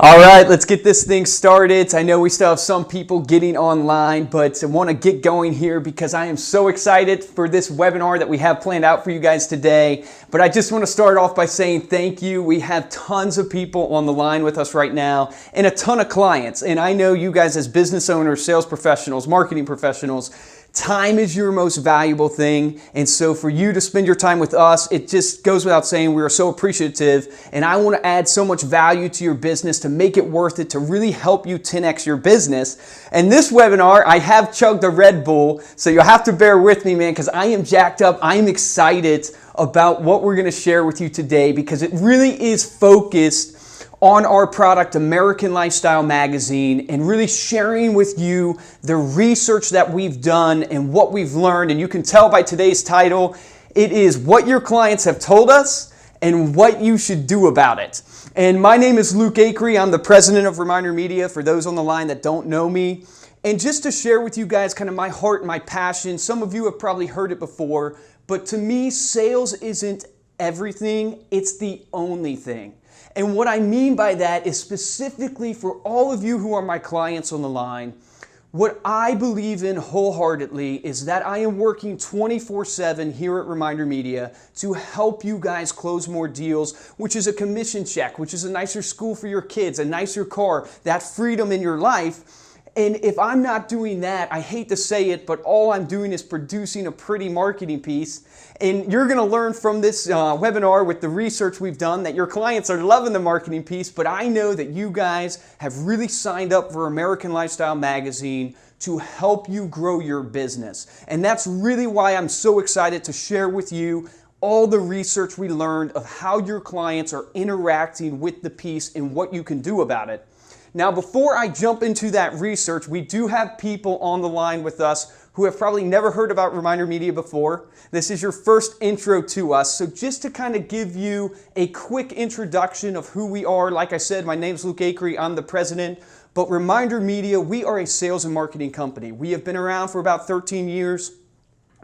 All right, let's get this thing started. I know we still have some people getting online, but I want to get going here because I am so excited for this webinar that we have planned out for you guys today. But I just want to start off by saying thank you. We have tons of people on the line with us right now and a ton of clients. And I know you guys as business owners, sales professionals, marketing professionals, time is your most valuable thing, and so for you to spend your time with us, it just goes without saying we are so appreciative, and I want to add so much value to your business to make it worth it, to really help you 10x your business. And this webinar, I have chugged a Red Bull, so you'll have to bear with me, man, because I am jacked up. I am excited about what we're going to share with you today because it really is focused on our product, American Lifestyle Magazine, and really sharing with you the research that we've done and what we've learned. And you can tell by today's title, it is what your clients have told us and what you should do about it. And my name is Luke Acree. I'm the president of ReminderMedia for those on the line that don't know me. And just to share with you guys kind of my heart and my passion, some of you have probably heard it before, but to me, sales isn't everything, it's the only thing. And what I mean by that is specifically for all of you who are my clients on the line, what I believe in wholeheartedly is that I am working 24/7 here at ReminderMedia to help you guys close more deals, which is a commission check, which is a nicer school for your kids, a nicer car, that freedom in your life. And if I'm not doing that, I hate to say it, but all I'm doing is producing a pretty marketing piece. And you're going to learn from this webinar with the research we've done that your clients are loving the marketing piece, but I know that you guys have really signed up for American Lifestyle Magazine to help you grow your business. And that's really why I'm so excited to share with you all the research we learned of how your clients are interacting with the piece and what you can do about it. Now, before I jump into that research, we do have people on the line with us who have probably never heard about ReminderMedia before. This is your first intro to us. So just to kind of give you a quick introduction of who we are, like I said, my name's Luke Acree, I'm the president. But ReminderMedia, we are a sales and marketing company. We have been around for about 13 years.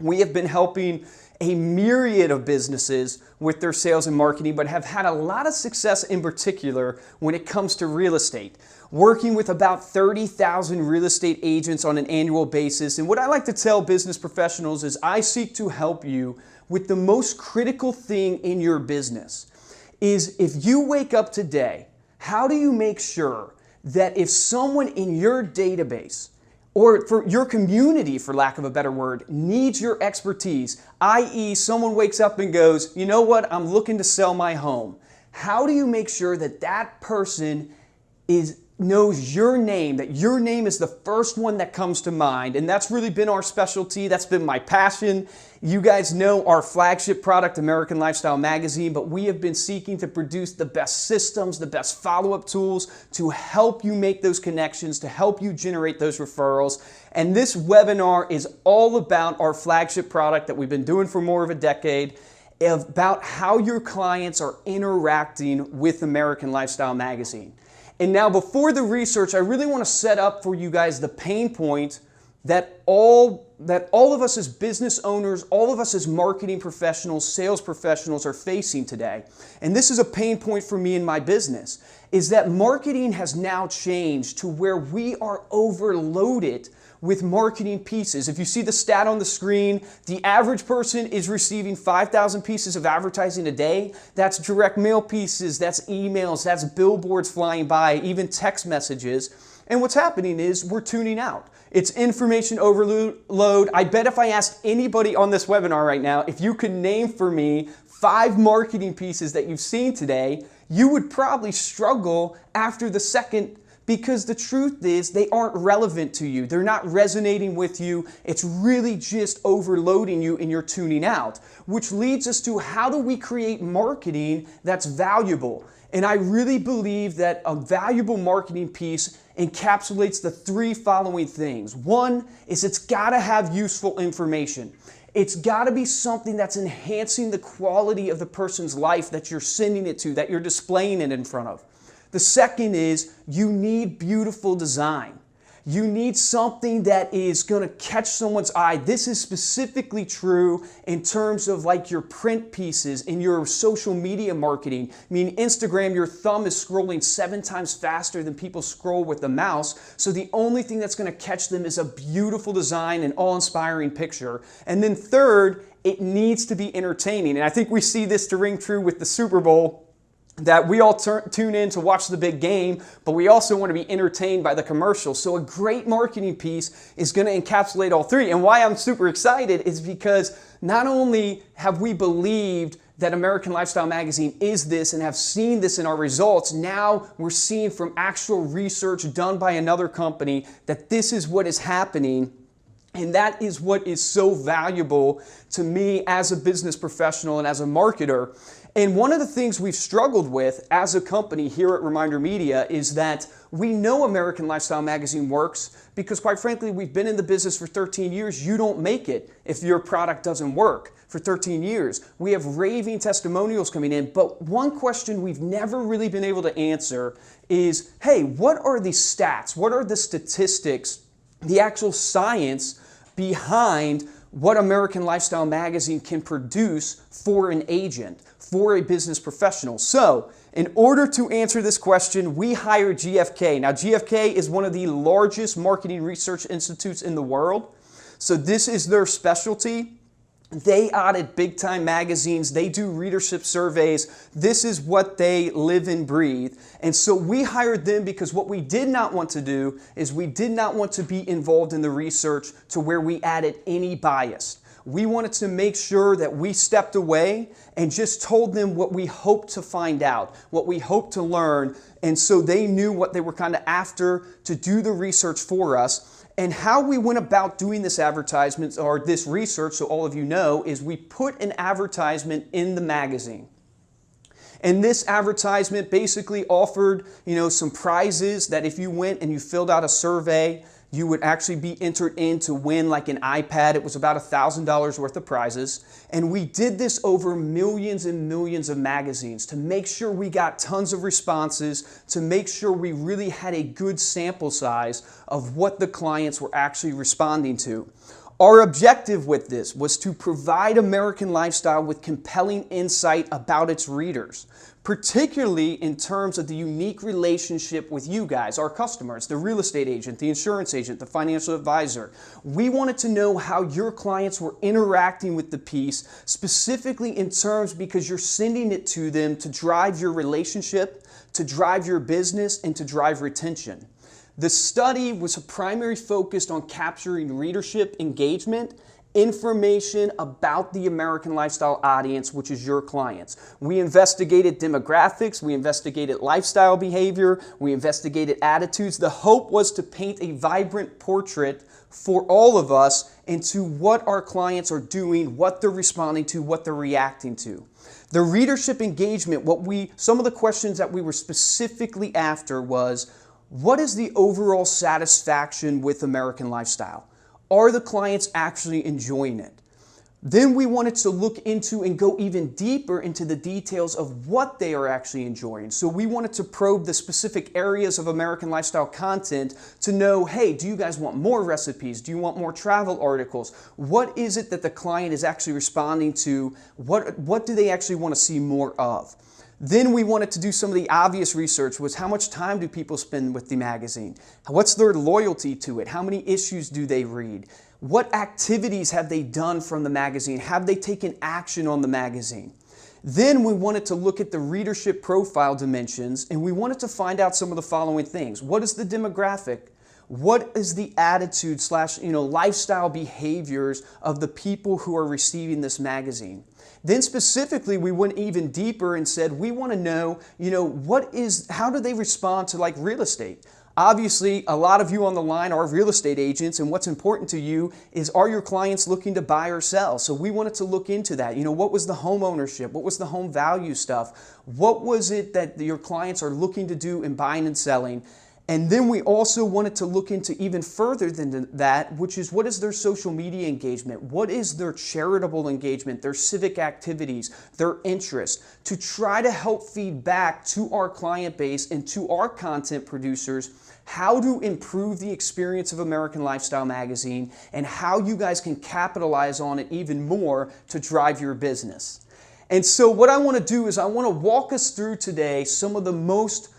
We have been helping a myriad of businesses with their sales and marketing, but have had a lot of success in particular when it comes to real estate. Working with about 30,000 real estate agents on an annual basis. And what I like to tell business professionals is I seek to help you with the most critical thing in your business. Is if you wake up today, how do you make sure that if someone in your database or for your community, for lack of a better word, needs your expertise, i.e. someone wakes up and goes, you know what, I'm looking to sell my home. How do you make sure that that person knows your name, that your name is the first one that comes to mind? And that's really been our specialty. That's been my passion. You guys know our flagship product, American Lifestyle Magazine, but we have been seeking to produce the best systems, the best follow-up tools to help you make those connections, to help you generate those referrals. And this webinar is all about our flagship product that we've been doing for more of a decade, about how your clients are interacting with American Lifestyle Magazine. And now before the research, I really want to set up for you guys the pain point that all of us as business owners, all of us as marketing professionals, sales professionals are facing today. And this is a pain point for me in my business, is that marketing has now changed to where we are overloaded with marketing pieces. If you see the stat on the screen, the average person is receiving 5,000 pieces of advertising a day. That's direct mail pieces, that's emails, that's billboards flying by, even text messages. And what's happening is we're tuning out. It's information overload. I bet if I asked anybody on this webinar right now, if you could name for me 5 marketing pieces that you've seen today, you would probably struggle after the second, because the truth is they aren't relevant to you. They're not resonating with you. It's really just overloading you and you're tuning out, which leads us to how do we create marketing that's valuable? And I really believe that a valuable marketing piece encapsulates the 3 following things. One is it's got to have useful information. It's got to be something that's enhancing the quality of the person's life that you're sending it to, that you're displaying it in front of. The second is you need beautiful design. You need something that is going to catch someone's eye. This is specifically true in terms of like your print pieces in your social media marketing. I mean, Instagram, your thumb is scrolling 7 times faster than people scroll with the mouse. So the only thing that's going to catch them is a beautiful design and awe-inspiring picture. And then third, it needs to be entertaining. And I think we see this to ring true with the Super Bowl, that we all tune in to watch the big game, but we also want to be entertained by the commercial. So a great marketing piece is going to encapsulate all three. And why I'm super excited is because not only have we believed that American Lifestyle Magazine is this and have seen this in our results, now we're seeing from actual research done by another company that this is what is happening. And that is what is so valuable to me as a business professional and as a marketer. And one of the things we've struggled with as a company here at ReminderMedia is that we know American Lifestyle Magazine works because, quite frankly, we've been in the business for 13 years. You don't make it if your product doesn't work for 13 years. We have raving testimonials coming in, but one question we've never really been able to answer is, hey, what are the stats? What are the statistics, the actual science behind what American Lifestyle Magazine can produce for an agent, for a business professional? So, in order to answer this question, we hired GFK. Now, GFK is one of the largest marketing research institutes in the world. So this is their specialty. They audit big-time magazines. They do readership surveys. This is what they live and breathe. And so we hired them because what we did not want to do is we did not want to be involved in the research to where we added any bias. We wanted to make sure that we stepped away and just told them what we hoped to find out, what we hoped to learn, and so they knew what they were kind of after to do the research for us. And how we went about doing this advertisement or this research, so all of you know, is we put an advertisement in the magazine. And this advertisement basically offered, some prizes that if you went and you filled out a survey, you would actually be entered in to win like an iPad. It was about $1,000 worth of prizes. And we did this over millions and millions of magazines to make sure we got tons of responses, to make sure we really had a good sample size of what the clients were actually responding to. Our objective with this was to provide American Lifestyle with compelling insight about its readers, particularly in terms of the unique relationship with you guys, our customers, the real estate agent, the insurance agent, the financial advisor. We wanted to know how your clients were interacting with the piece, specifically in terms because you're sending it to them to drive your relationship, to drive your business, and to drive retention. The study was primarily focused on capturing readership engagement, information about the American Lifestyle audience, which is your clients. We investigated demographics, we investigated lifestyle behavior, we investigated attitudes. The hope was to paint a vibrant portrait for all of us into what our clients are doing, what they're responding to, what they're reacting to. The readership engagement, some of the questions that we were specifically after was, what is the overall satisfaction with American Lifestyle? Are the clients actually enjoying it? Then we wanted to look into and go even deeper into the details of what they are actually enjoying. So we wanted to probe the specific areas of American Lifestyle content to know, hey, do you guys want more recipes? Do you want more travel articles? What is it that the client is actually responding to? What do they actually want to see more of? Then we wanted to do some of the obvious research, was how much time do people spend with the magazine? What's their loyalty to it? How many issues do they read? What activities have they done from the magazine? Have they taken action on the magazine? Then we wanted to look at the readership profile dimensions, and we wanted to find out some of the following things. What is the demographic? What is the attitude / lifestyle behaviors of the people who are receiving this magazine? Then specifically, we went even deeper and said, we want to know, how do they respond to like real estate? Obviously, a lot of you on the line are real estate agents, and what's important to you is, are your clients looking to buy or sell? So we wanted to look into that. What was the home ownership? What was the home value stuff? What was it that your clients are looking to do in buying and selling? And then we also wanted to look into even further than that, which is what is their social media engagement? What is their charitable engagement, their civic activities, their interests, to try to help feed back to our client base and to our content producers how to improve the experience of American Lifestyle Magazine and how you guys can capitalize on it even more to drive your business. And so what I want to do is I want to walk us through today some of the most,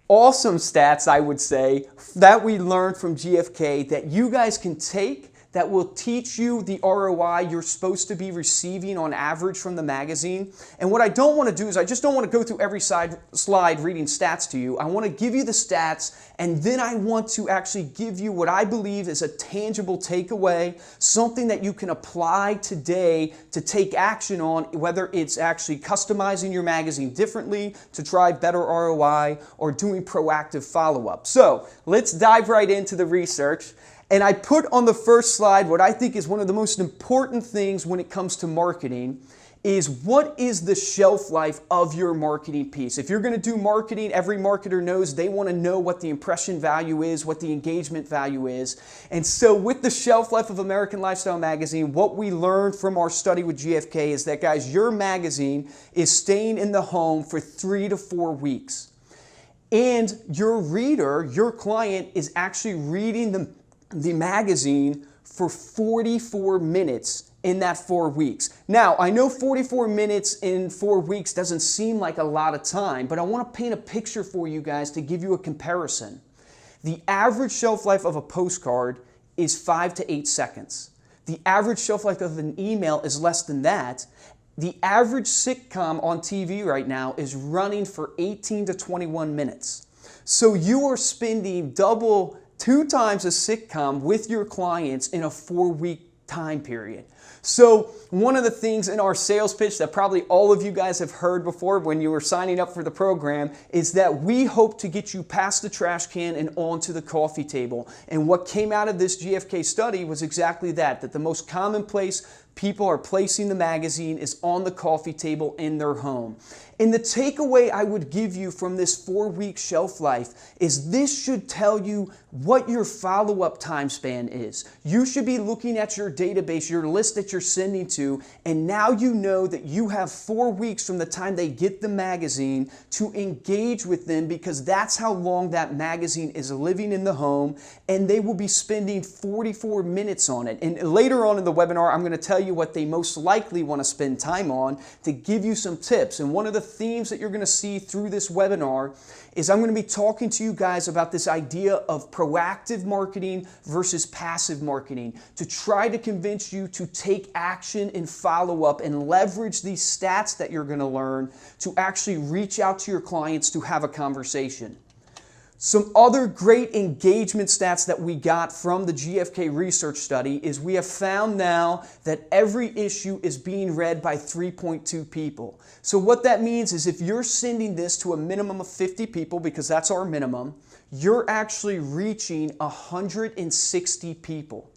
awesome stats, I would say, that we learned from GFK that you guys can take that will teach you the ROI you're supposed to be receiving on average from the magazine. And what I don't want to do is I just don't want to go through every slide reading stats to you. I want to give you the stats, and then I want to actually give you what I believe is a tangible takeaway, something that you can apply today to take action on, whether it's actually customizing your magazine differently to drive better ROI or doing proactive follow-up. So let's dive right into the research. And I put on the first slide what I think is one of the most important things when it comes to marketing is what is the shelf life of your marketing piece. If you're going to do marketing, every marketer knows they want to know what the impression value is, what the engagement value is. And so with the shelf life of American Lifestyle Magazine, what we learned from our study with GFK is that, guys, your magazine is staying in the home for 3 to 4 weeks. And your reader, your client, is actually reading the magazine for 44 minutes in that 4 weeks. Now, I know 44 minutes in 4 weeks doesn't seem like a lot of time, but I want to paint a picture for you guys to give you a comparison. The average shelf life of a postcard is 5 to 8 seconds. The average shelf life of an email is less than that. The average sitcom on TV right now is running for 18 to 21 minutes. So you are spending 2 times a sitcom with your clients in a 4-week time period. So one of the things in our sales pitch that probably all of you guys have heard before when you were signing up for the program is that we hope to get you past the trash can and onto the coffee table. And what came out of this GFK study was exactly that the most common place people are placing the magazine is on the coffee table in their home. And the takeaway I would give you from this 4-week shelf life is this should tell you what your follow-up time span is. You should be looking at your database, your list that you're sending to, and now you know that you have 4 weeks from the time they get the magazine to engage with them, because that's how long that magazine is living in the home, and they will be spending 44 minutes on it. And later on in the webinar, I'm going to tell you what they most likely want to spend time on to give you some tips. And one of the themes that you're going to see through this webinar is I'm going to be talking to you guys about this idea of proactive marketing versus passive marketing, to try to convince you to take action and follow up and leverage these stats that you're going to learn to actually reach out to your clients to have a conversation. Some other great engagement stats that we got from the GFK research study is we have found now that every issue is being read by 3.2 people. So what that means is if you're sending this to a minimum of 50 people, because that's our minimum, you're actually reaching 160 people.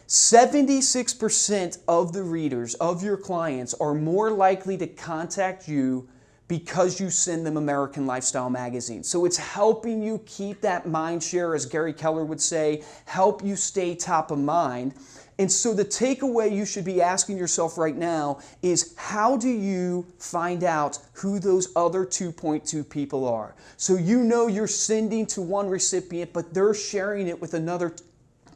76% of the readers of your clients are more likely to contact you because you send them American Lifestyle Magazine. So it's helping you keep that mind share, as Gary Keller would say, help you stay top of mind. And so the takeaway you should be asking yourself right now is, how do you find out who those other 2.2 people are? So you know you're sending to one recipient, but they're sharing it with another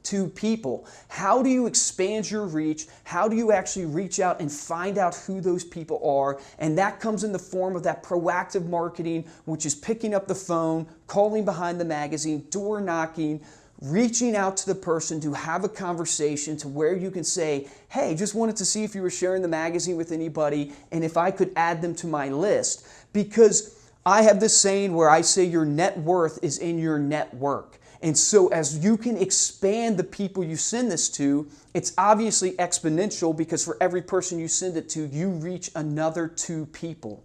2 people. How do you expand your reach? How do you actually reach out and find out who those people are? And that comes in the form of that proactive marketing, which is picking up the phone, calling behind the magazine, door knocking, reaching out to the person to have a conversation to where you can say, hey, just wanted to see if you were sharing the magazine with anybody and if I could add them to my list. Because I have this saying where I say your net worth is in your network. And so as you can expand the people you send this to, it's obviously exponential, because for every person you send it to, you reach another 2 people.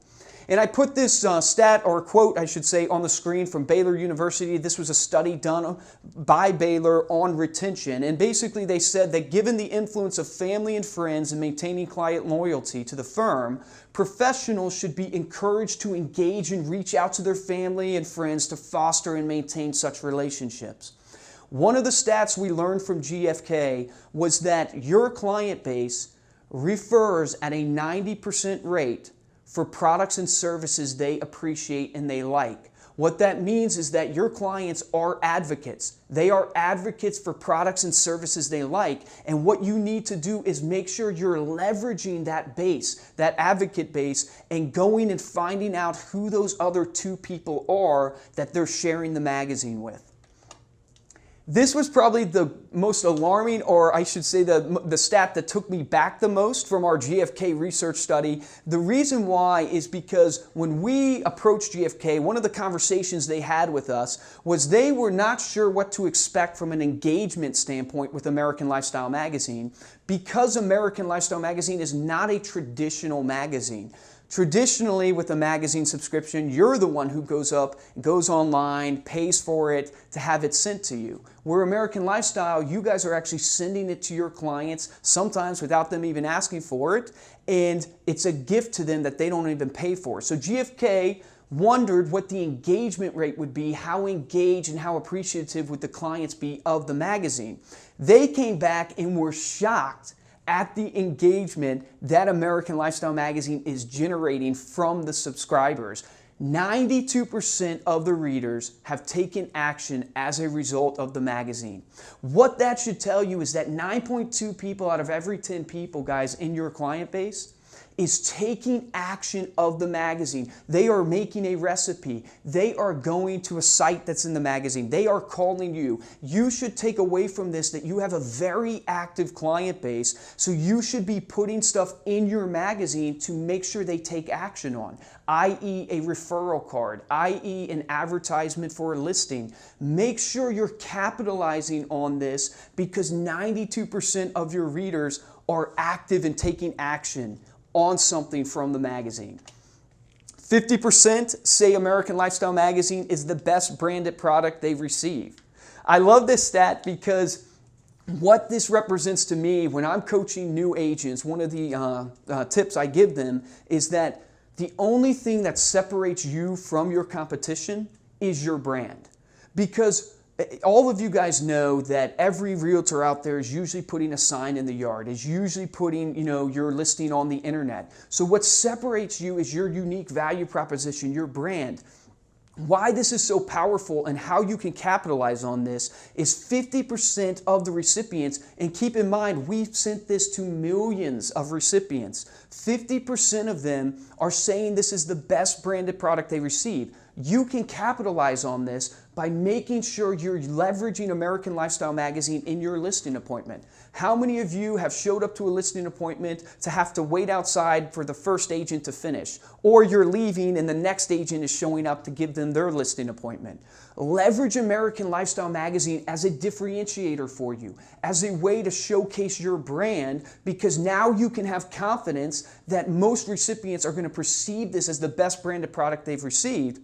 And I put this stat or quote, I should say, on the screen from Baylor University. This was a study done by Baylor on retention. And basically they said that given the influence of family and friends in maintaining client loyalty to the firm, professionals should be encouraged to engage and reach out to their family and friends to foster and maintain such relationships. One of the stats we learned from GFK was that your client base refers at a 90% rate for products and services they appreciate and they like. What that means is that your clients are advocates. They are advocates for products and services they like, and what you need to do is make sure you're leveraging that base, that advocate base, and going and finding out who those other 2 people are that they're sharing the magazine with. This was probably the most alarming, or I should say the stat that took me back the most from our GFK research study. The reason why is because when we approached GFK, one of the conversations they had with us was they were not sure what to expect from an engagement standpoint with American Lifestyle Magazine, because American Lifestyle Magazine is not a traditional magazine. Traditionally, with a magazine subscription, you're the one who goes online, pays for it to have it sent to you. Where American Lifestyle, you guys are actually sending it to your clients, sometimes without them even asking for it, and it's a gift to them that they don't even pay for. So GFK wondered what the engagement rate would be, how engaged and how appreciative would the clients be of the magazine. They came back and were shocked at the engagement that American Lifestyle Magazine is generating from the subscribers. 92% of the readers have taken action as a result of the magazine. What that should tell you is that 9.2 people out of every 10 people, guys, in your client base is taking action of the magazine. They are making a recipe. They are going to a site that's in the magazine. They are calling you. You should take away from this that you have a very active client base, so you should be putting stuff in your magazine to make sure they take action on, i.e. a referral card, i.e. an advertisement for a listing. Make sure you're capitalizing on this because 92% of your readers are active and taking action on something from the magazine. 50% say American Lifestyle Magazine is the best branded product they've received. I love this stat because what this represents to me when I'm coaching new agents, one of the tips I give them is that the only thing that separates you from your competition is your brand. Because all of you guys know that every realtor out there is usually putting a sign in the yard, is usually putting, your listing on the internet. So what separates you is your unique value proposition, your brand. Why this is so powerful and how you can capitalize on this is 50% of the recipients, and keep in mind, we've sent this to millions of recipients. 50% of them are saying this is the best branded product they receive. You can capitalize on this by making sure you're leveraging American Lifestyle Magazine in your listing appointment. How many of you have showed up to a listing appointment to have to wait outside for the first agent to finish? Or you're leaving and the next agent is showing up to give them their listing appointment. Leverage American Lifestyle Magazine as a differentiator for you, as a way to showcase your brand, because now you can have confidence that most recipients are going to perceive this as the best branded product they've received.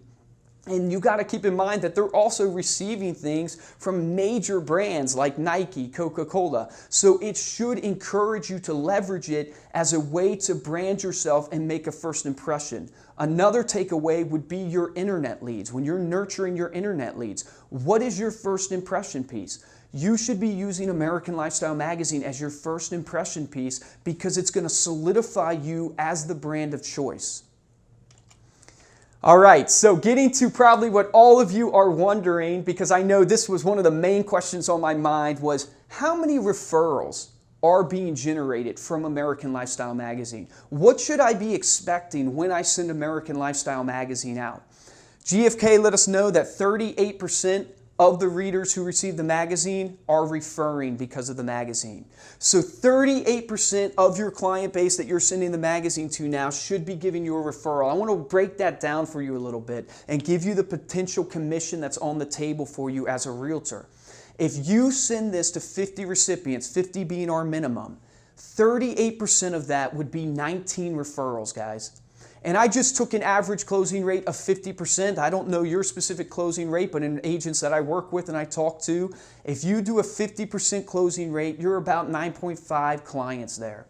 And you got to keep in mind that they're also receiving things from major brands like Nike, Coca-Cola. So it should encourage you to leverage it as a way to brand yourself and make a first impression. Another takeaway would be your internet leads. When you're nurturing your internet leads, what is your first impression piece? You should be using American Lifestyle Magazine as your first impression piece because it's going to solidify you as the brand of choice. All right, so getting to probably what all of you are wondering, because I know this was one of the main questions on my mind, was how many referrals are being generated from American Lifestyle Magazine? What should I be expecting when I send American Lifestyle Magazine out? GFK let us know that 38% of the readers who receive the magazine are referring because of the magazine. So 38% of your client base that you're sending the magazine to now should be giving you a referral. I want to break that down for you a little bit and give you the potential commission that's on the table for you as a realtor. If you send this to 50 recipients, 50 being our minimum, 38% of that would be 19 referrals, guys. And I just took an average closing rate of 50%. I don't know your specific closing rate, but in agents that I work with and I talk to, if you do a 50% closing rate, you're about 9.5 clients there.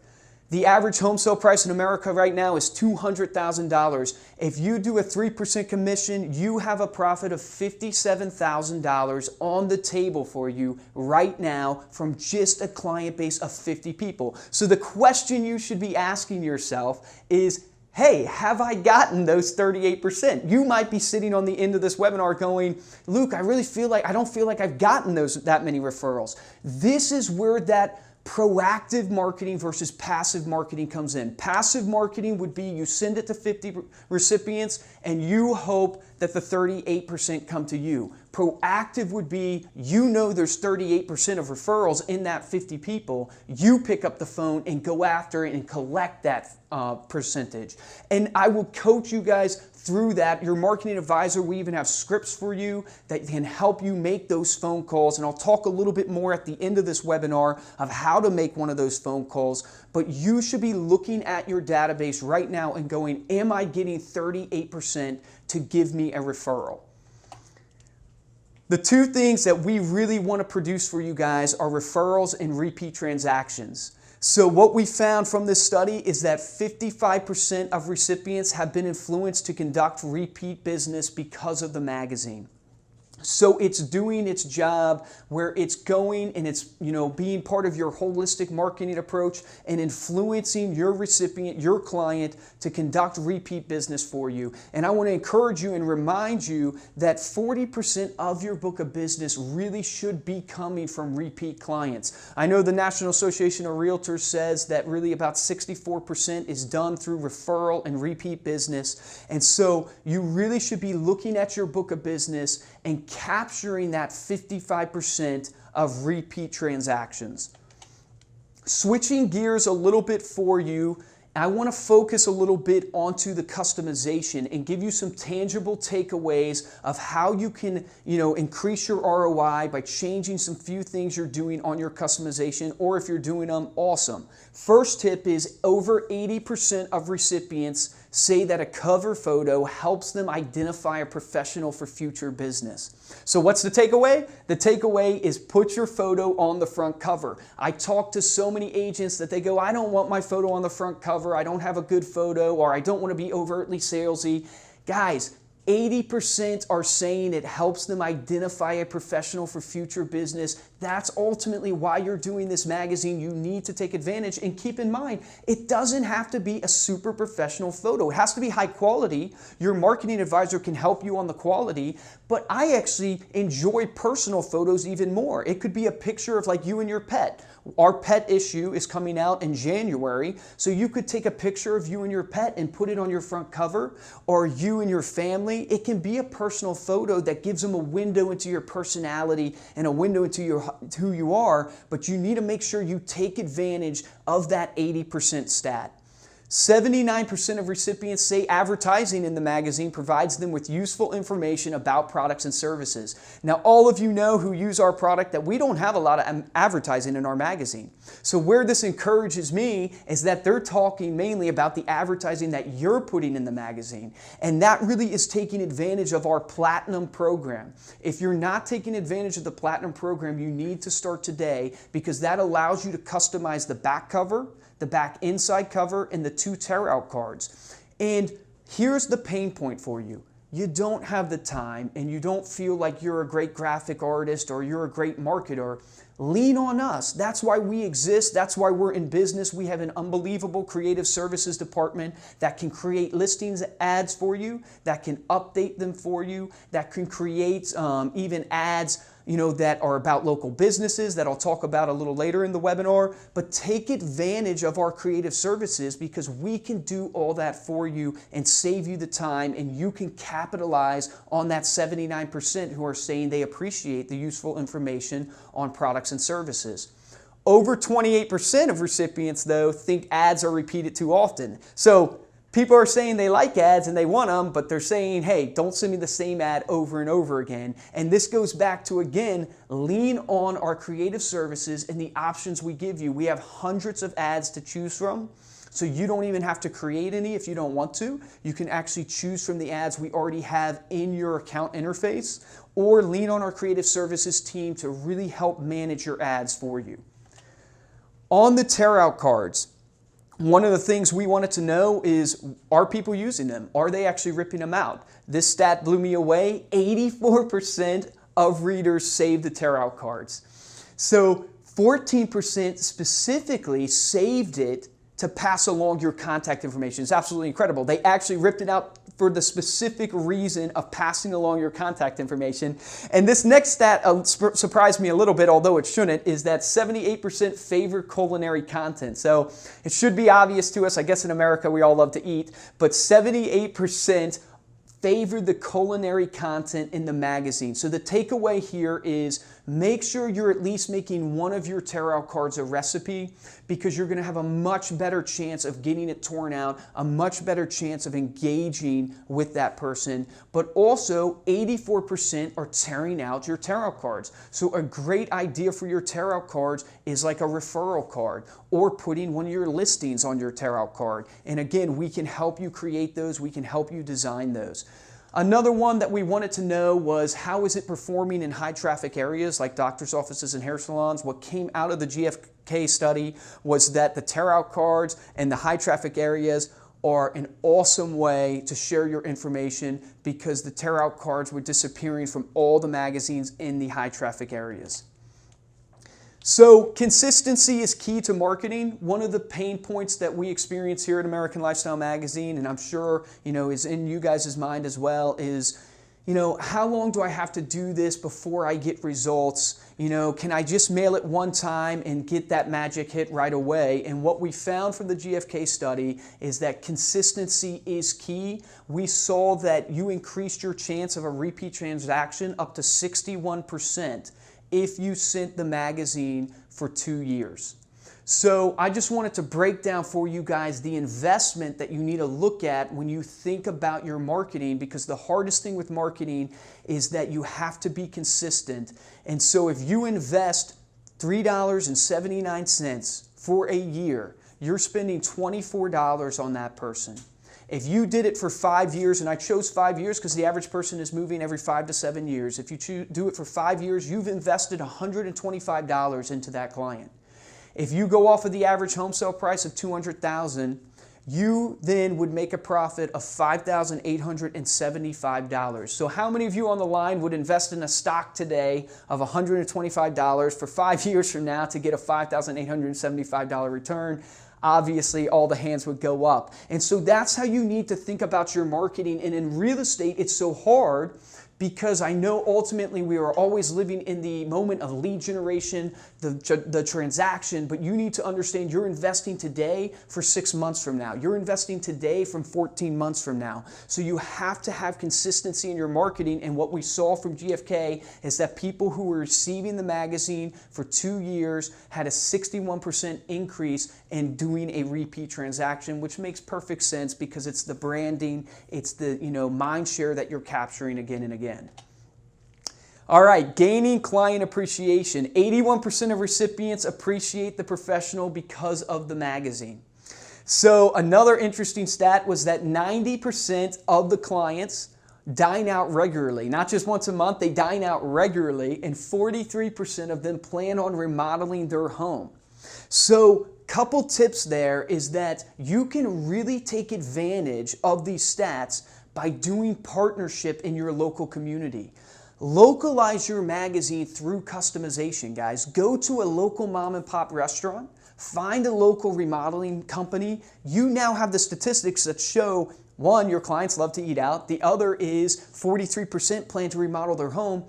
The average home sale price in America right now is $200,000. If you do a 3% commission, you have a profit of $57,000 on the table for you right now from just a client base of 50 people. So the question you should be asking yourself is, hey, have I gotten those 38%? You might be sitting on the end of this webinar going, Luke, I don't feel like I've gotten that many referrals. This is where that proactive marketing versus passive marketing comes in. Passive marketing would be you send it to 50 recipients and you hope that the 38% come to you. Proactive would be you know there's 38% of referrals in that 50 people. You pick up the phone and go after it and collect that percentage. And I will coach you guys through that. Your marketing advisor, we even have scripts for you that can help you make those phone calls. And I'll talk a little bit more at the end of this webinar of how to make one of those phone calls. But you should be looking at your database right now and going, am I getting 38% to give me a referral? The two things that we really want to produce for you guys are referrals and repeat transactions. So what we found from this study is that 55% of recipients have been influenced to conduct repeat business because of the magazine. So it's doing its job where it's going and it's, being part of your holistic marketing approach and influencing your recipient, your client, to conduct repeat business for you. And I want to encourage you and remind you that 40% of your book of business really should be coming from repeat clients. I know the National Association of Realtors says that really about 64% is done through referral and repeat business. And so you really should be looking at your book of business and capturing that 55% of repeat transactions. Switching gears a little bit for you, I want to focus a little bit onto the customization and give you some tangible takeaways of how you can, increase your ROI by changing some few things you're doing on your customization, or if you're doing them, awesome. First tip is over 80% of recipients say that a cover photo helps them identify a professional for future business. So what's the takeaway? The takeaway is put your photo on the front cover. I talk to so many agents that they go, I don't want my photo on the front cover, I don't have a good photo, or I don't want to be overtly salesy. Guys, 80% are saying it helps them identify a professional for future business. That's ultimately why you're doing this magazine. You need to take advantage, and keep in mind, it doesn't have to be a super professional photo. It has to be high quality. Your marketing advisor can help you on the quality, but I actually enjoy personal photos even more. It could be a picture of like you and your pet. Our pet issue is coming out in January, so you could take a picture of you and your pet and put it on your front cover, or you and your family. It can be a personal photo that gives them a window into your personality and a window into who you are, but you need to make sure you take advantage of that 80% stat. 79% of recipients say advertising in the magazine provides them with useful information about products and services. Now, all of you know who use our product that we don't have a lot of advertising in our magazine. So where this encourages me is that they're talking mainly about the advertising that you're putting in the magazine. And that really is taking advantage of our Platinum program. If you're not taking advantage of the Platinum program, you need to start today, because that allows you to customize the back cover, the back inside cover, and the 2 tear-out cards. And here's the pain point for you. You don't have the time and you don't feel like you're a great graphic artist or you're a great marketer. Lean on us. That's why we exist. That's why we're in business. We have an unbelievable creative services department that can create listings ads for you, that can update them for you, that can create even ads that are about local businesses that I'll talk about a little later in the webinar. But take advantage of our creative services, because we can do all that for you and save you the time, and you can capitalize on that 79% who are saying they appreciate the useful information on products and services. Over 28% of recipients, though, think ads are repeated too often. So people are saying they like ads and they want them, but they're saying, hey, don't send me the same ad over and over again. And this goes back to, again, lean on our creative services and the options we give you. We have hundreds of ads to choose from. So you don't even have to create any if you don't want to. You can actually choose from the ads we already have in your account interface, or lean on our creative services team to really help manage your ads for you. On the tear out cards, one of the things we wanted to know is, are people using them? Are they actually ripping them out? This stat blew me away. 84% of readers saved the tear out cards. So 14% specifically saved it to pass along your contact information. It's absolutely incredible. They actually ripped it out for the specific reason of passing along your contact information. And this next stat surprised me a little bit, although it shouldn't, is that 78% favor culinary content. So it should be obvious to us. I guess in America we all love to eat, but 78% favored the culinary content in the magazine. So the takeaway here is, make sure you're at least making one of your tear out cards a recipe, because you're gonna have a much better chance of getting it torn out, a much better chance of engaging with that person. But also 84% are tearing out your tear out cards. So a great idea for your tear out cards is like a referral card, or putting one of your listings on your tear out card. And again, we can help you create those, we can help you design those. Another one that we wanted to know was, how is it performing in high traffic areas like doctor's offices and hair salons? What came out of the GfK study was that the tear out cards and the high traffic areas are an awesome way to share your information, because the tear out cards were disappearing from all the magazines in the high traffic areas. So consistency is key to marketing. One of the pain points that we experience here at American Lifestyle Magazine, and I'm sure is in you guys' mind as well, is how long do I have to do this before I get results? Can I just mail it one time and get that magic hit right away? And what we found from the GfK study is that consistency is key. We saw that you increased your chance of a repeat transaction up to 61% if you sent the magazine for 2 years. So I just wanted to break down for you guys the investment that you need to look at when you think about your marketing, because the hardest thing with marketing is that you have to be consistent. And so if you invest $3.79 for a year, you're spending $24 on that person. If you did it for 5 years, and I chose 5 years because the average person is moving every 5 to 7 years. If you do it for 5 years, you've invested $125 into that client. If you go off of the average home sale price of $200,000, you then would make a profit of $5,875. So how many of you on the line would invest in a stock today of $125 for 5 years from now to get a $5,875 return? Obviously, all the hands would go up. And so that's how you need to think about your marketing. And in real estate, it's so hard, because I know ultimately we are always living in the moment of lead generation, the transaction, but you need to understand you're investing today for 6 months from now. You're investing today from 14 months from now. So you have to have consistency in your marketing. And what we saw from GfK is that people who were receiving the magazine for 2 years had a 61% increase in doing a repeat transaction, which makes perfect sense, because it's the branding, it's the mind share that you're capturing again and again. All right, gaining client appreciation. 81% of recipients appreciate the professional because of the magazine. So another interesting stat was that 90% of the clients dine out regularly. Not just once a month, they dine out regularly, and 43% of them plan on remodeling their home. So couple tips there is that you can really take advantage of these stats by doing partnership in your local community. Localize your magazine through customization, guys. Go to a local mom and pop restaurant, find a local remodeling company. You now have the statistics that show, one, your clients love to eat out. The other is 43% plan to remodel their home.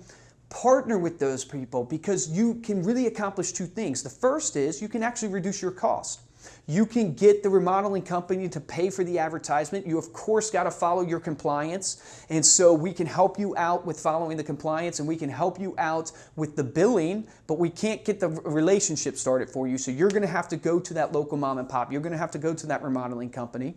Partner with those people, because you can really accomplish two things. The first is you can actually reduce your cost. You can get the remodeling company to pay for the advertisement. You, of course, got to follow your compliance. And so we can help you out with following the compliance, and we can help you out with the billing, but we can't get the relationship started for you. So you're going to have to go to that local mom and pop. You're going to have to go to that remodeling company.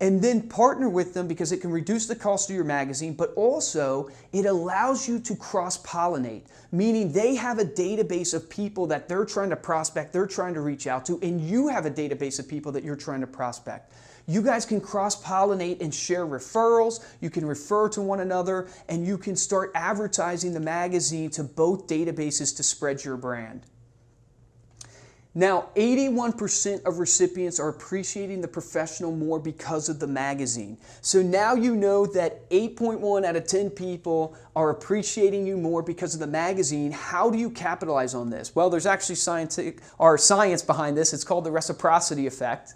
and then partner with them because it can reduce the cost of your magazine, but also it allows you to cross-pollinate, meaning they have a database of people that they're trying to prospect, they're trying to reach out to, and you have a database of people that you're trying to prospect. You guys can cross-pollinate and share referrals, you can refer to one another, and you can start advertising the magazine to both databases to spread your brand. Now, 81% of recipients are appreciating the professional more because of the magazine. So now you know that 8.1 out of 10 people are appreciating you more because of the magazine. How do you capitalize on this? Well, there's actually science behind this. It's called the reciprocity effect,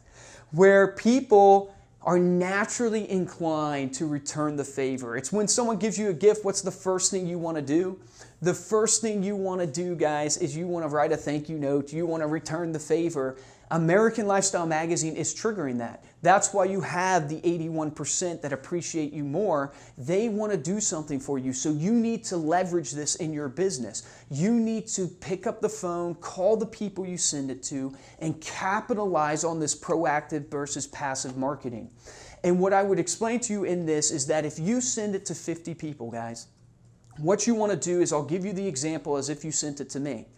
where people are naturally inclined to return the favor. It's when someone gives you a gift, what's the first thing you want to do? The first thing you want to do, guys, is you want to write a thank you note. You want to return the favor. American Lifestyle Magazine is triggering that. That's why you have the 81% that appreciate you more. They want to do something for you. So you need to leverage this in your business. You need to pick up the phone, call the people you send it to, and capitalize on this proactive versus passive marketing. And what I would explain to you in this is that if you send it to 50 people, guys, what you want to do is, I'll give you the example as if you sent it to me.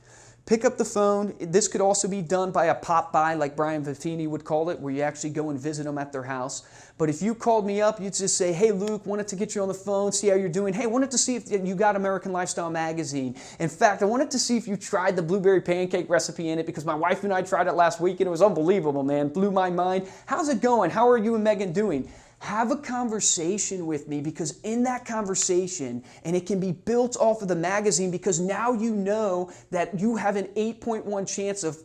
Pick up the phone. This could also be done by a pop-by, like Brian Buffini would call it, where you actually go and visit them at their house. But if you called me up, you'd just say, hey, Luke, wanted to get you on the phone, see how you're doing. Hey, wanted to see if you got American Lifestyle Magazine. In fact, I wanted to see if you tried the blueberry pancake recipe in it, because my wife and I tried it last week and it was unbelievable, man. Blew my mind. How's it going? How are you and Megan doing? Have a conversation with me, because in that conversation, and it can be built off of the magazine, because now you know that you have an 8.1 chance of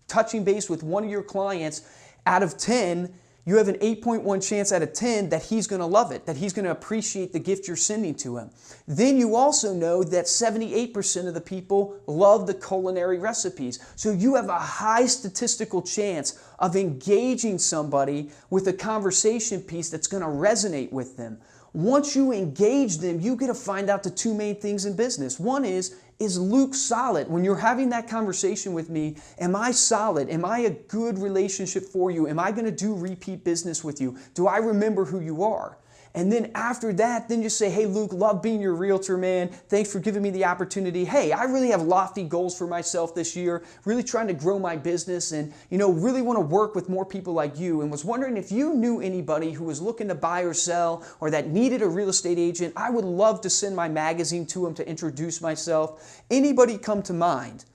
touching base with one of your clients out of 10. You have an 8.1 chance out of 10 that he's going to love it, that he's going to appreciate the gift you're sending to him. Then you also know that 78% of the people love the culinary recipes. So you have a high statistical chance of engaging somebody with a conversation piece that's going to resonate with them. Once you engage them, you get to find out the two main things in business. One is Luke solid? When you're having that conversation with me, am I solid? Am I a good relationship for you? Am I going to do repeat business with you? Do I remember who you are? And then after that, then you say, hey, Luke, love being your realtor, man. Thanks for giving me the opportunity. Hey, I really have lofty goals for myself this year, really trying to grow my business and, really want to work with more people like you, and was wondering if you knew anybody who was looking to buy or sell or that needed a real estate agent. I would love to send my magazine to them to introduce myself. Anybody come to mind?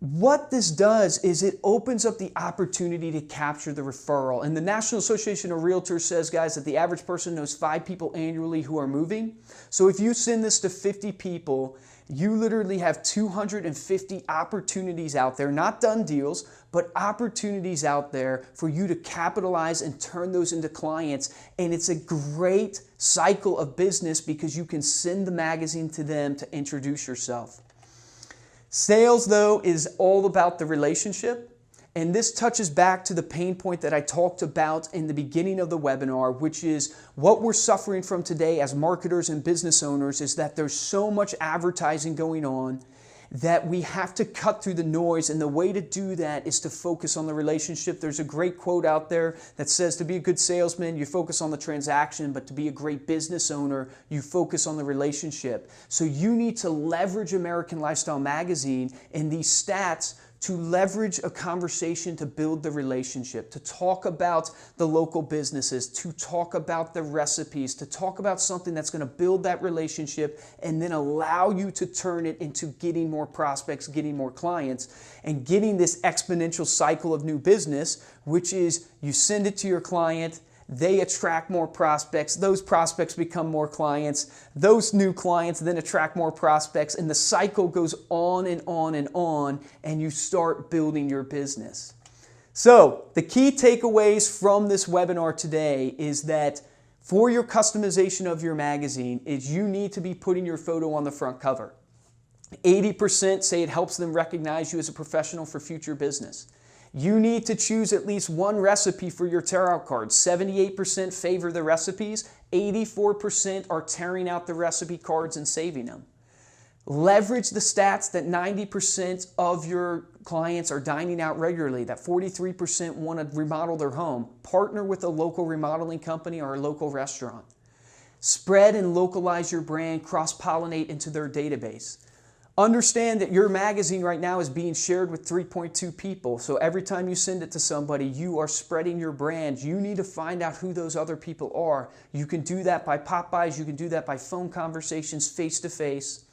What this does is it opens up the opportunity to capture the referral. And the National Association of Realtors says, guys, that the average person knows 5 people annually who are moving. So if you send this to 50 people, you literally have 250 opportunities out there, not done deals, but opportunities out there for you to capitalize and turn those into clients. And it's a great cycle of business because you can send the magazine to them to introduce yourself. Sales, though, is all about the relationship, and this touches back to the pain point that I talked about in the beginning of the webinar, which is what we're suffering from today as marketers and business owners is that there's so much advertising going on that we have to cut through the noise, and the way to do that is to focus on the relationship. There's a great quote out there that says to be a good salesman, you focus on the transaction, but to be a great business owner, you focus on the relationship. So you need to leverage American Lifestyle Magazine and these stats to leverage a conversation to build the relationship, to talk about the local businesses, to talk about the recipes, to talk about something that's going to build that relationship and then allow you to turn it into getting more prospects, getting more clients, and getting this exponential cycle of new business, which is you send it to your client, they attract more prospects, those prospects become more clients, those new clients then attract more prospects, and the cycle goes on and on and on, and you start building your business. So the key takeaways from this webinar today is that for your customization of your magazine is you need to be putting your photo on the front cover. 80% say it helps them recognize you as a professional for future business. You need to choose at least one recipe for your tarot cards. 78% favor the recipes, 84% are tearing out the recipe cards and saving them. Leverage the stats that 90% of your clients are dining out regularly, that 43% want to remodel their home. Partner with a local remodeling company or a local restaurant. Spread and localize your brand, cross-pollinate into their database. Understand that your magazine right now is being shared with 3.2 people. So every time you send it to somebody, you are spreading your brand. You need to find out who those other people are. You can do that by pop-bys. You can do that by phone conversations, face-to-face.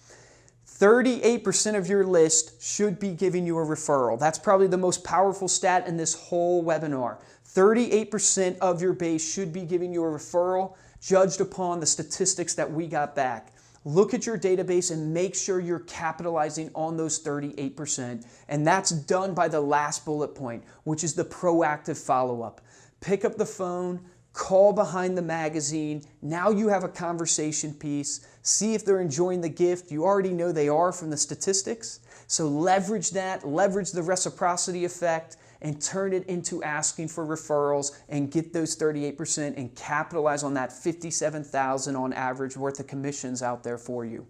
38% of your list should be giving you a referral. That's probably the most powerful stat in this whole webinar. 38% of your base should be giving you a referral, judged upon the statistics that we got back. Look at your database and make sure you're capitalizing on those 38%. And that's done by the last bullet point, which is the proactive follow-up. Pick up the phone, call behind the magazine. Now you have a conversation piece. See if they're enjoying the gift. You already know they are from the statistics. So leverage that, leverage the reciprocity effect, and turn it into asking for referrals and get those 38% and capitalize on that $57,000 on average worth of commissions out there for you.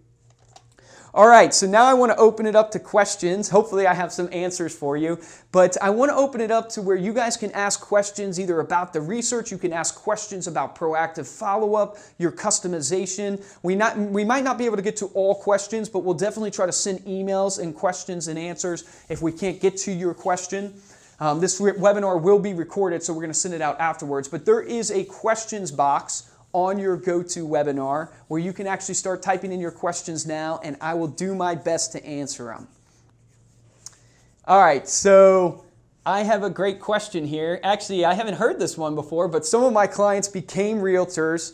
All right, so now I want to open it up to questions. Hopefully I have some answers for you, but I want to open it up to where you guys can ask questions either about the research, you can ask questions about proactive follow-up, your customization. We might not be able to get to all questions, but we'll definitely try to send emails and questions and answers if we can't get to your question. This webinar will be recorded, so we're going to send it out afterwards, but there is a questions box on your GoToWebinar where you can actually start typing in your questions now, and I will do my best to answer them. All right, so I have a great question here. Actually, I haven't heard this one before, but some of my clients became realtors.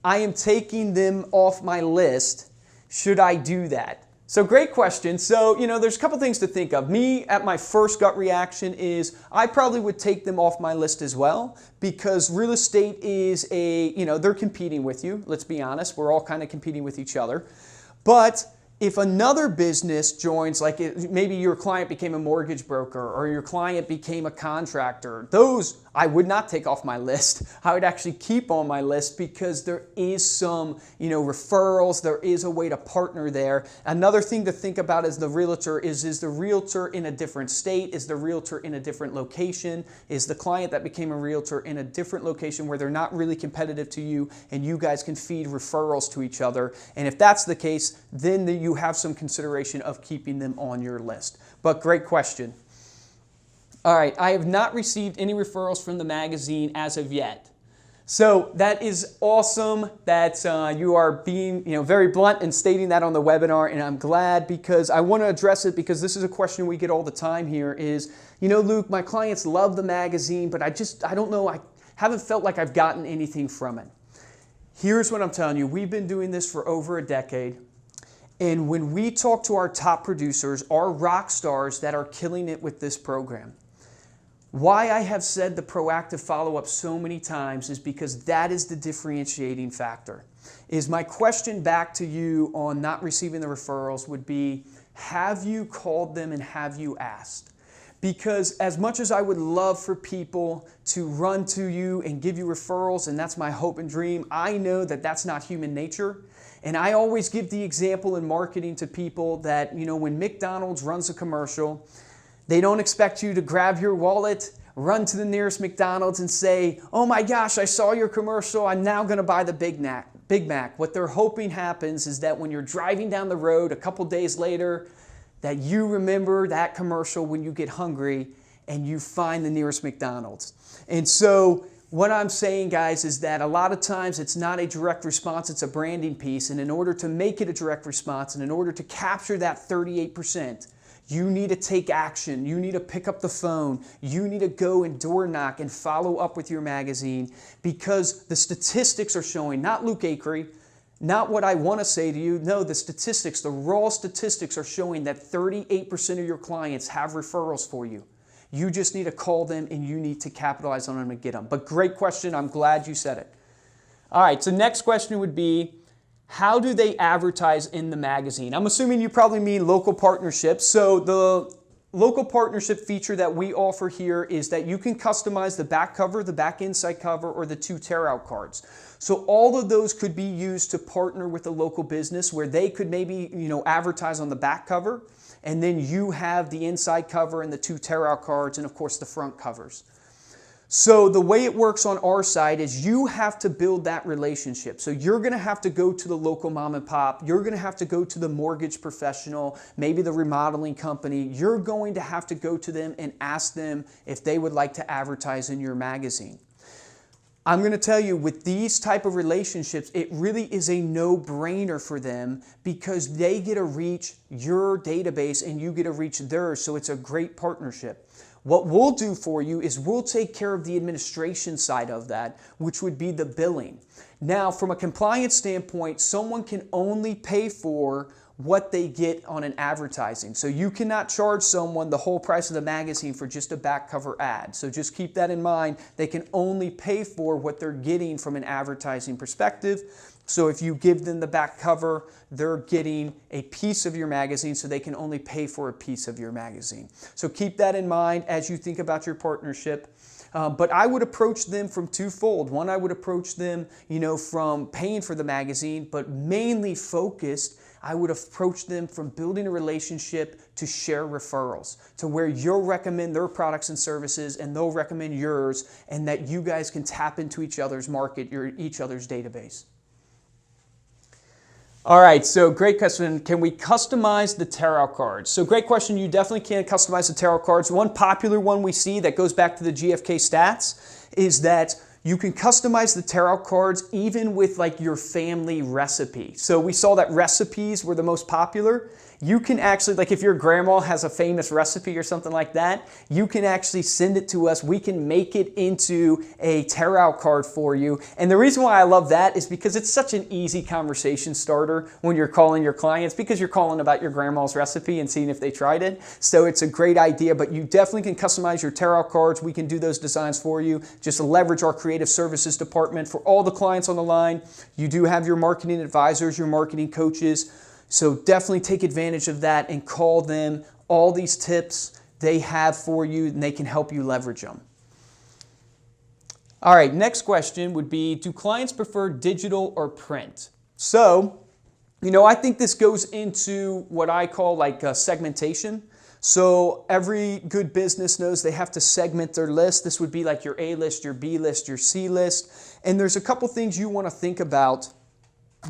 I am taking them off my list. Should I do that? So great question. So, there's a couple things to think of. Me, at my first gut reaction is I probably would take them off my list as well, because real estate is they're competing with you. Let's be honest. We're all kind of competing with each other. But if another business joins, like maybe your client became a mortgage broker or your client became a contractor, those I would not take off my list. I would actually keep on my list because there is some, referrals. There is a way to partner there. Another thing to think about as the realtor is the realtor in a different state? Is the realtor in a different location? Is the client that became a realtor in a different location where they're not really competitive to you and you guys can feed referrals to each other? And if that's the case, then you have some consideration of keeping them on your list. But great question. All right, I have not received any referrals from the magazine as of yet. So that is awesome that you are being very blunt and stating that on the webinar, and I'm glad because I want to address it because this is a question we get all the time here is, Luke, my clients love the magazine, but I don't know, I haven't felt like I've gotten anything from it. Here's what I'm telling you. We've been doing this for over a decade. And when we talk to our top producers, our rock stars that are killing it with this program, why I have said the proactive follow-up so many times is because that is the differentiating factor. Is my question back to you on not receiving the referrals would be, have you called them and have you asked? Because as much as I would love for people to run to you and give you referrals, and that's my hope and dream, I know that that's not human nature. And I always give the example in marketing to people that, when McDonald's runs a commercial, they don't expect you to grab your wallet, run to the nearest McDonald's and say, oh my gosh, I saw your commercial, I'm now going to buy the Big Mac. What they're hoping happens is that when you're driving down the road a couple days later, that you remember that commercial when you get hungry and you find the nearest McDonald's. And so what I'm saying, guys, is that a lot of times it's not a direct response, it's a branding piece. And in order to make it a direct response and in order to capture that 38%, you need to take action. You need to pick up the phone. You need to go and door knock and follow up with your magazine because the statistics are showing, not Luke Acree, not what I want to say to you. No, the statistics, the raw statistics are showing that 38% of your clients have referrals for you. You just need to call them and you need to capitalize on them and get them. But great question. I'm glad you said it. All right, so next question would be, how do they advertise in the magazine? I'm assuming you probably mean local partnerships. So local partnership feature that we offer here is that you can customize the back cover, the back inside cover, or the 2 tear-out cards. So all of those could be used to partner with a local business where they could maybe, advertise on the back cover, and then you have the inside cover and the 2 tear-out cards, and of course the front covers. So the way it works on our side is you have to build that relationship. So you're going to have to go to the local mom and pop. You're going to have to go to the mortgage professional, maybe the remodeling company. You're going to have to go to them and ask them if they would like to advertise in your magazine. I'm going to tell you, with these type of relationships, it really is a no-brainer for them because they get to reach your database and you get to reach theirs. So it's a great partnership. What we'll do for you is we'll take care of the administration side of that, which would be the billing. Now, from a compliance standpoint, someone can only pay for what they get on an advertising. So you cannot charge someone the whole price of the magazine for just a back cover ad. So just keep that in mind. They can only pay for what they're getting from an advertising perspective. So if you give them the back cover, they're getting a piece of your magazine, so they can only pay for a piece of your magazine. So keep that in mind as you think about your partnership. But I would approach them from twofold. One, I would approach them, from paying for the magazine, but mainly focused, I would approach them from building a relationship to share referrals, to where you'll recommend their products and services and they'll recommend yours, and that you guys can tap into each other's market, each other's database. All right, so great question. Can we customize the tear-out cards? So great question. You definitely can customize the tear-out cards. One popular one we see that goes back to the GFK stats is that you can customize the tear-out cards even with like your family recipe. So we saw that recipes were the most popular. You can actually, like if your grandma has a famous recipe or something like that, you can actually send it to us. We can make it into a tear-out card for you. And the reason why I love that is because it's such an easy conversation starter when you're calling your clients, because you're calling about your grandma's recipe and seeing if they tried it. So it's a great idea, but you definitely can customize your tear-out cards. We can do those designs for you. Just leverage our creative services department. For all the clients on the line, you do have your marketing advisors, your marketing coaches. So definitely take advantage of that and call them. All these tips they have for you, and they can help you leverage them. All right, next question would be, do clients prefer digital or print? So, I think this goes into what I call like segmentation. So every good business knows they have to segment their list. This would be like your A list, your B list, your C list. And there's a couple things you want to think about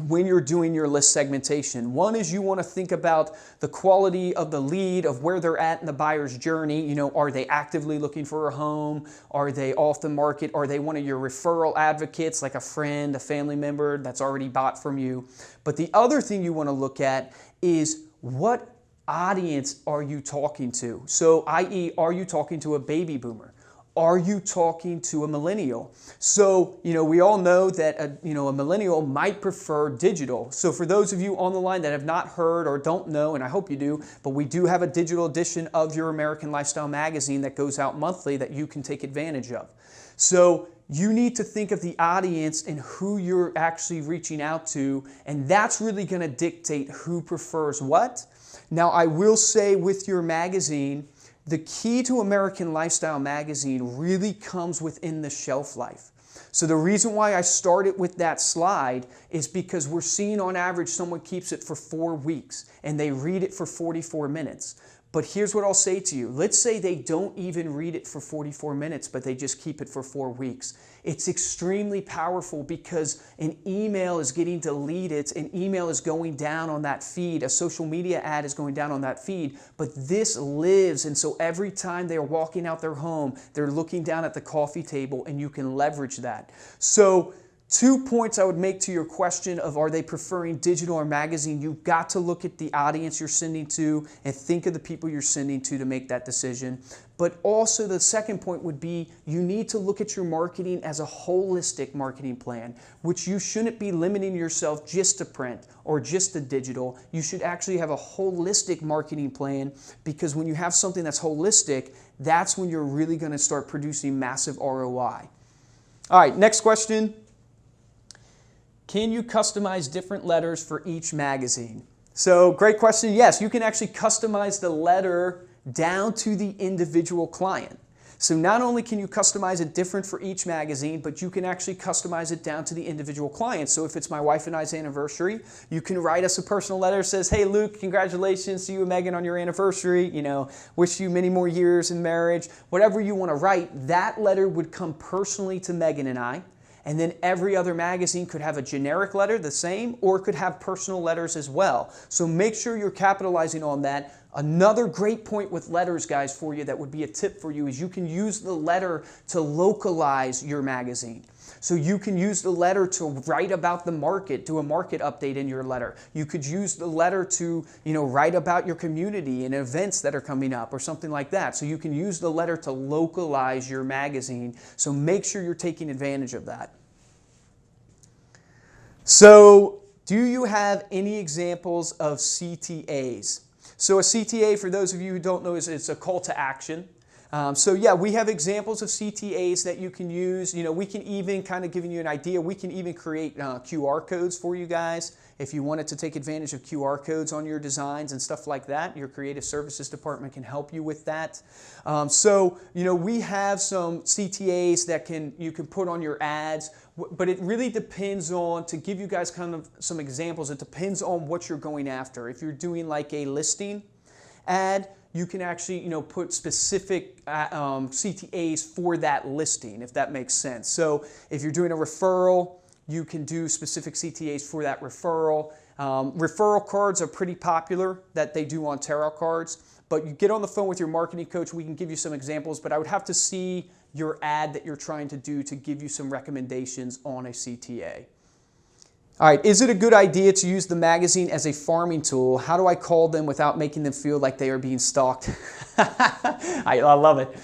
when you're doing your list segmentation. One is you want to think about the quality of the lead, of where they're at in the buyer's journey. Are they actively looking for a home? Are they off the market? Are they one of your referral advocates, like a friend, a family member that's already bought from you? But the other thing you want to look at is what audience are you talking to? So, i.e., are you talking to a baby boomer? Are you talking to a millennial? So, we all know that a millennial might prefer digital. So for those of you on the line that have not heard or don't know, and I hope you do, but we do have a digital edition of Your American Lifestyle magazine that goes out monthly that you can take advantage of. So you need to think of the audience and who you're actually reaching out to, and that's really going to dictate who prefers what. Now, I will say with your magazine, the key to American Lifestyle magazine really comes within the shelf life. So the reason why I started with that slide is because we're seeing on average someone keeps it for 4 weeks and they read it for 44 minutes. But here's what I'll say to you. Let's say they don't even read it for 44 minutes, but they just keep it for 4 weeks. It's extremely powerful because an email is getting deleted, an email is going down on that feed, a social media ad is going down on that feed, but this lives, and so every time they're walking out their home, they're looking down at the coffee table, and you can leverage that. So 2 points I would make to your question of are they preferring digital or magazine, you've got to look at the audience you're sending to and think of the people you're sending to make that decision. But also the second point would be you need to look at your marketing as a holistic marketing plan, which you shouldn't be limiting yourself just to print or just to digital. You should actually have a holistic marketing plan, because when you have something that's holistic, that's when you're really going to start producing massive ROI. All right, next question. Can you customize different letters for each magazine? So great question. Yes, you can actually customize the letter down to the individual client. So not only can you customize it different for each magazine, but you can actually customize it down to the individual client. So if it's my wife and I's anniversary, you can write us a personal letter that says, hey Luke, congratulations to you and Megan on your anniversary, wish you many more years in marriage. Whatever you want to write, that letter would come personally to Megan and I. And then every other magazine could have a generic letter, the same, or could have personal letters as well. So make sure you're capitalizing on that. Another great point with letters, guys, for you that would be a tip for you is you can use the letter to localize your magazine. So you can use the letter to write about the market, do a market update in your letter. You could use the letter to, write about your community and events that are coming up or something like that. So you can use the letter to localize your magazine. So make sure you're taking advantage of that. So do you have any examples of CTAs? So a CTA, for those of you who don't know, it's a call to action. So yeah, we have examples of CTAs that you can use. We can even, kind of giving you an idea, we can even create QR codes for you guys if you wanted to take advantage of QR codes on your designs and stuff like that. Your creative services department can help you with that. We have some CTAs that you can put on your ads, but it really depends on, to give you guys kind of some examples, it depends on what you're going after. If you're doing like a listing ad, you can actually put specific CTAs for that listing, if that makes sense. So if you're doing a referral, you can do specific CTAs for that referral. Referral cards are pretty popular that they do on tarot cards, but you get on the phone with your marketing coach, we can give you some examples, but I would have to see your ad that you're trying to do to give you some recommendations on a CTA. All right, is it a good idea to use the magazine as a farming tool? How do I call them without making them feel like they are being stalked? I love it.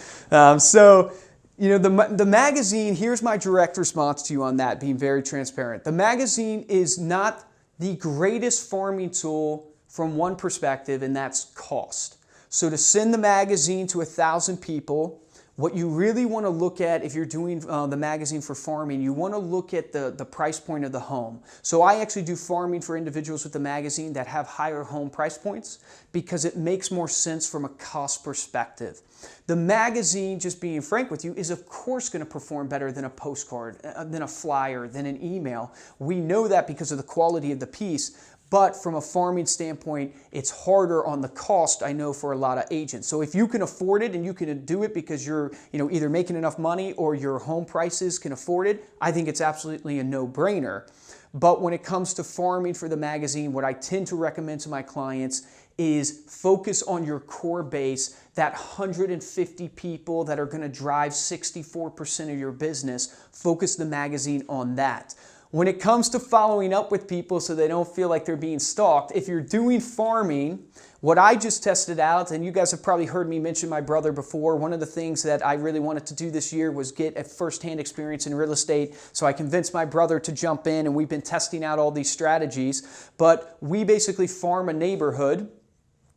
The magazine, here's my direct response to you on that, being very transparent. The magazine is not the greatest farming tool from one perspective, and that's cost. So to send the magazine to 1,000 people, what you really want to look at if you're doing the magazine for farming, you want to look at the price point of the home. So I actually do farming for individuals with the magazine that have higher home price points because it makes more sense from a cost perspective. The magazine, just being frank with you, is of course going to perform better than a postcard, than a flyer, than an email. We know that because of the quality of the piece. But from a farming standpoint, it's harder on the cost, I know, for a lot of agents. So if you can afford it and you can do it because you're either making enough money or your home prices can afford it, I think it's absolutely a no-brainer. But when it comes to farming for the magazine, what I tend to recommend to my clients is focus on your core base, that 150 people that are going to drive 64% of your business. Focus the magazine on that. When it comes to following up with people so they don't feel like they're being stalked, if you're doing farming, what I just tested out, and you guys have probably heard me mention my brother before, one of the things that I really wanted to do this year was get a first-hand experience in real estate. So I convinced my brother to jump in, and we've been testing out all these strategies. But we basically farm a neighborhood,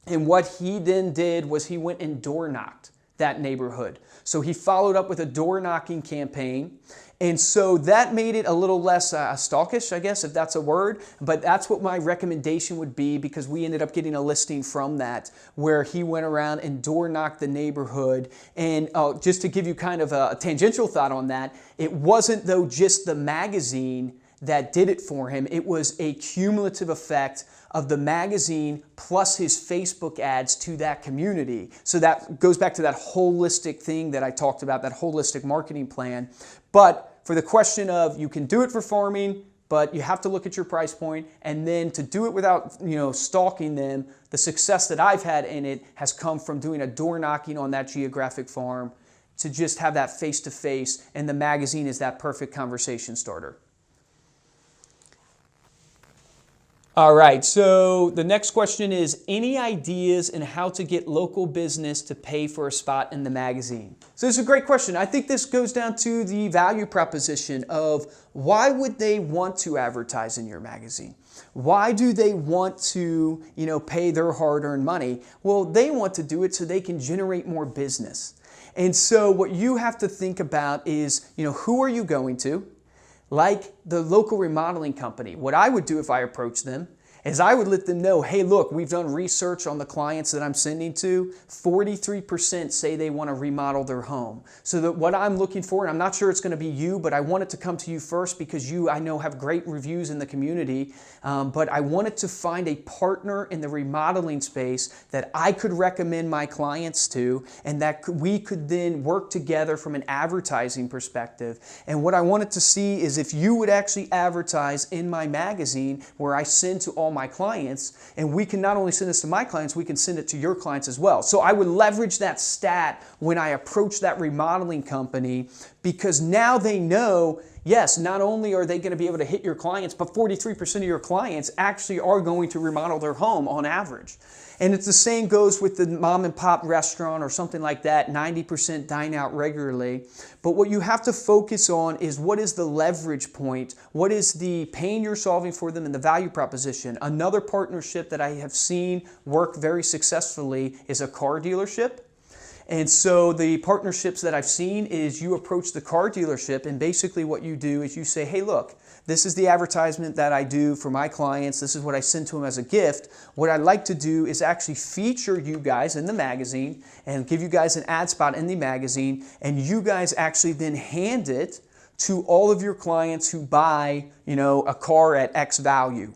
and what he then did was he went and door knocked that neighborhood. So he followed up with a door knocking campaign. And so that made it a little less stalkish, I guess, if that's a word. But that's what my recommendation would be, because we ended up getting a listing from that where he went around and door knocked the neighborhood. And just to give you kind of a tangential thought on that, it wasn't though just the magazine that did it for him. It was a cumulative effect of the magazine plus his Facebook ads to that community. So that goes back to that holistic thing that I talked about, that holistic marketing plan. But for the question of, you can do it for farming, but you have to look at your price point, and then to do it without stalking them, the success that I've had in it has come from doing a door knocking on that geographic farm to just have that face-to-face, and the magazine is that perfect conversation starter. All right, so the next question is, any ideas in how to get local business to pay for a spot in the magazine? So this is a great question. I think this goes down to the value proposition of why would they want to advertise in your magazine? Why do they want to, pay their hard-earned money? Well, they want to do it so they can generate more business. And so what you have to think about is, who are you going to? Like the local remodeling company, what I would do if I approached them is I would let them know, hey, look, we've done research on the clients that I'm sending to. 43% say they want to remodel their home. So that what I'm looking for, and I'm not sure it's going to be you, but I want it to come to you first because you, I know, have great reviews in the community. But I wanted to find a partner in the remodeling space that I could recommend my clients to, and that we could then work together from an advertising perspective. And what I wanted to see is if you would actually advertise in my magazine where I send to all my clients, and we can not only send this to my clients, we can send it to your clients as well. So I would leverage that stat when I approach that remodeling company, because now they know, yes, not only are they going to be able to hit your clients, but 43% of your clients actually are going to remodel their home on average. And it's the same goes with the mom and pop restaurant or something like that, 90% dine out regularly. But what you have to focus on is what is the leverage point? What is the pain you're solving for them and the value proposition? Another partnership that I have seen work very successfully is a car dealership. And so the partnerships that I've seen is you approach the car dealership, and basically what you do is you say, hey, look, this is the advertisement that I do for my clients. This is what I send to them as a gift. What I'd like to do is actually feature you guys in the magazine and give you guys an ad spot in the magazine, and you guys actually then hand it to all of your clients who buy, a car at X value.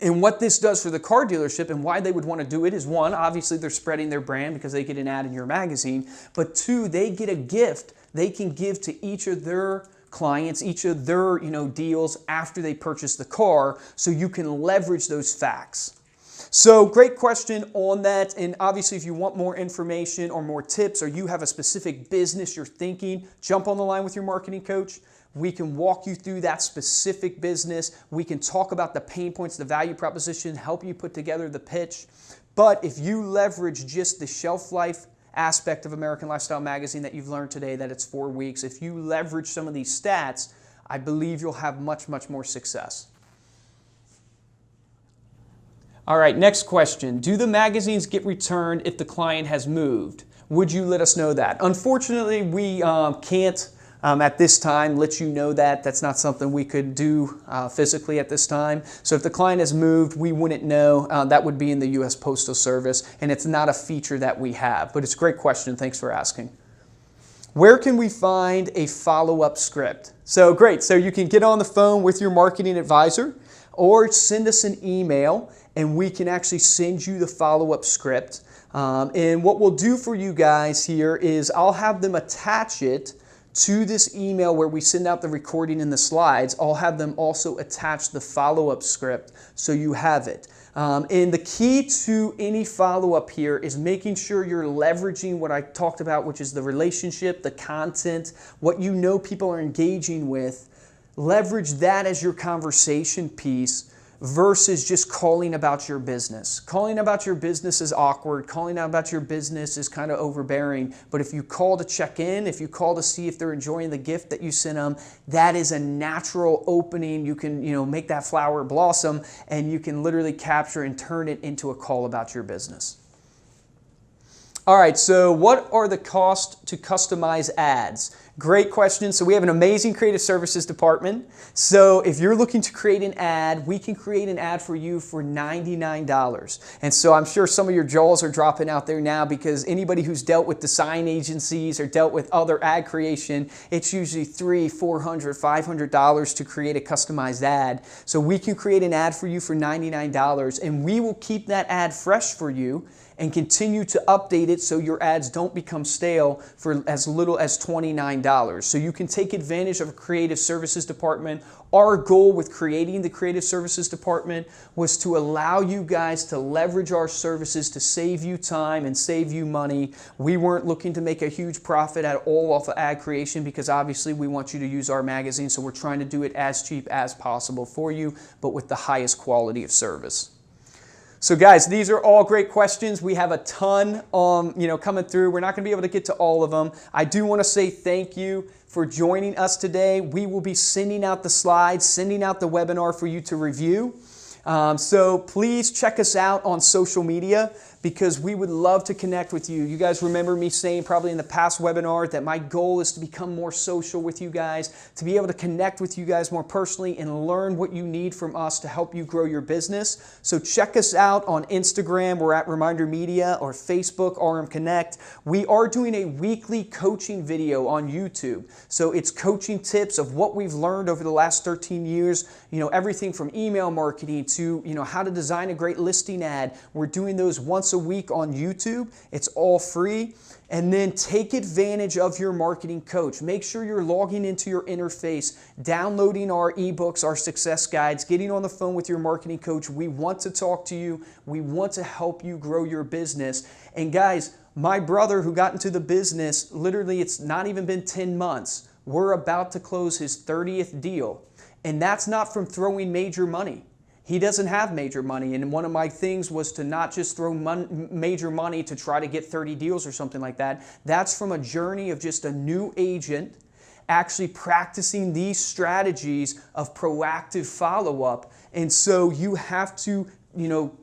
And what this does for the car dealership and why they would want to do it is, one, obviously they're spreading their brand because they get an ad in your magazine, but two, they get a gift they can give to each of their clients, each of their deals after they purchase the car, so you can leverage those facts. So great question on that. And obviously if you want more information or more tips, or you have a specific business you're thinking, jump on the line with your marketing coach. We can walk you through that specific business. We can talk about the pain points, the value proposition, help you put together the pitch. But if you leverage just the shelf life aspect of American Lifestyle Magazine that you've learned today, that it's 4 weeks, if you leverage some of these stats, I believe you'll have much, much more success. All right, next question. Do the magazines get returned if the client has moved? Would you let us know that? Unfortunately, we can't at this time let you know that. That's not something we could do physically at this time. So if the client has moved, we wouldn't know. That would be in the U.S. Postal Service, and it's not a feature that we have. But it's a great question. Thanks for asking. Where can we find a follow-up script? So great. So you can get on the phone with your marketing advisor or send us an email, and we can actually send you the follow-up script. And what we'll do for you guys here is I'll have them attach it to this email where we send out the recording and the slides. I'll have them also attach the follow-up script so you have it. And the key to any follow-up here is making sure you're leveraging what I talked about, which is the relationship, the content, what you know people are engaging with. Leverage that as your conversation piece versus just calling about your business. Calling about your business is awkward. Calling about your business is kind of overbearing. But if you call to check in, if you call to see if they're enjoying the gift that you sent them, that is a natural opening. You can, make that flower blossom, and you can literally capture and turn it into a call about your business. All right, so what are the costs to customize ads? Great question. So we have an amazing creative services department. So if you're looking to create an ad, we can create an ad for you for $99. And so I'm sure some of your jaws are dropping out there now, because anybody who's dealt with design agencies or dealt with other ad creation, it's usually $300, $400, $500 to create a customized ad. So we can create an ad for you for $99, and we will keep that ad fresh for you and continue to update it so your ads don't become stale for as little as $29. So you can take advantage of a creative services department. Our goal with creating the creative services department was to allow you guys to leverage our services to save you time and save you money. We weren't looking to make a huge profit at all off of ad creation, because obviously we want you to use our magazine, so we're trying to do it as cheap as possible for you, but with the highest quality of service. So guys, these are all great questions. We have a ton coming through. We're not going to be able to get to all of them. I do want to say thank you for joining us today. We will be sending out the slides, sending out the webinar for you to review. So please check us out on social media because we would love to connect with you. You guys remember me saying probably in the past webinar that my goal is to become more social with you guys, to be able to connect with you guys more personally and learn what you need from us to help you grow your business. So check us out on Instagram. We're at ReminderMedia, or Facebook, RM Connect. We are doing a weekly coaching video on YouTube. So it's coaching tips of what we've learned over the last 13 years, everything from email marketing to, how to design a great listing ad. We're doing those once a week on YouTube. It's all free. And then take advantage of your marketing coach. Make sure you're logging into your interface, downloading our ebooks, our success guides, getting on the phone with your marketing coach. We want to talk to you. We want to help you grow your business. And guys, my brother who got into the business, literally it's not even been 10 months. We're about to close his 30th deal. And that's not from throwing major money. He doesn't have major money, and one of my things was to not just throw major money to try to get 30 deals or something like that. That's from a journey of just a new agent actually practicing these strategies of proactive follow-up. And so you have to,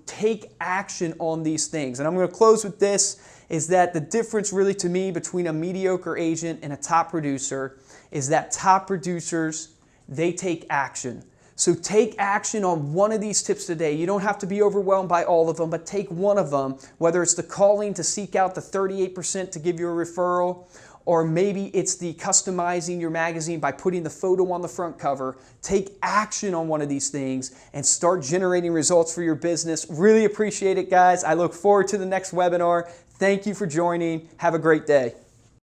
take action on these things. And I'm going to close with this, is that the difference really to me between a mediocre agent and a top producer is that top producers, they take action. So take action on one of these tips today. You don't have to be overwhelmed by all of them, but take one of them, whether it's the calling to seek out the 38% to give you a referral, or maybe it's the customizing your magazine by putting the photo on the front cover. Take action on one of these things and start generating results for your business. Really appreciate it, guys. I look forward to the next webinar. Thank you for joining. Have a great day.